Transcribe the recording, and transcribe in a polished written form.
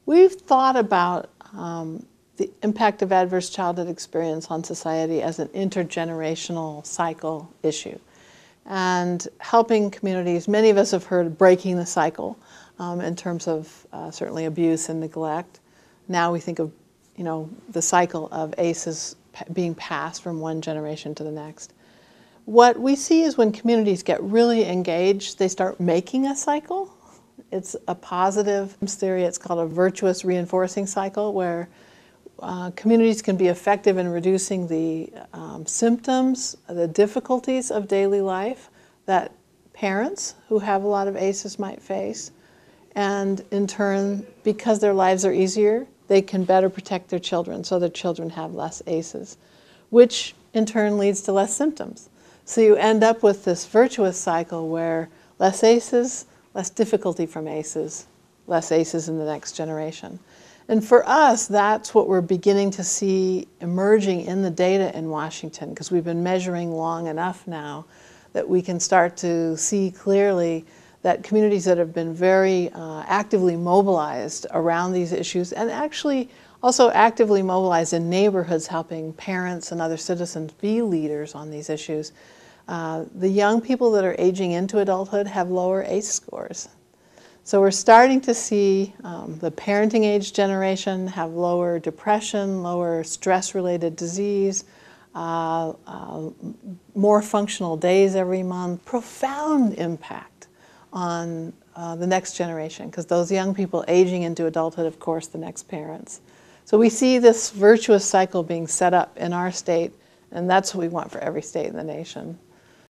We've thought about the impact of adverse childhood experience on society as an intergenerational cycle issue. And helping communities, many of us have heard breaking the cycle in terms of certainly abuse and neglect. Now we think of the cycle of ACEs being passed from one generation to the next. What we see is when communities get really engaged, they start making a cycle. It's a positive theory. It's called a virtuous reinforcing cycle, where communities can be effective in reducing the symptoms, the difficulties of daily life that parents who have a lot of ACEs might face. And in turn, because their lives are easier, they can better protect their children, so their children have less ACEs, which in turn leads to less symptoms. So you end up with this virtuous cycle where less ACEs, less difficulty from ACEs, less ACEs in the next generation. And for us, that's what we're beginning to see emerging in the data in Washington, because we've been measuring long enough now that we can start to see clearly that communities that have been very actively mobilized around these issues, and actually also actively mobilized in neighborhoods helping parents and other citizens be leaders on these issues, the young people that are aging into adulthood have lower ACE scores. So we're starting to see the parenting age generation have lower depression, lower stress-related disease, more functional days every month, profound impact on the next generation, because those young people aging into adulthood, of course, the next parents. So we see this virtuous cycle being set up in our state, and that's what we want for every state in the nation.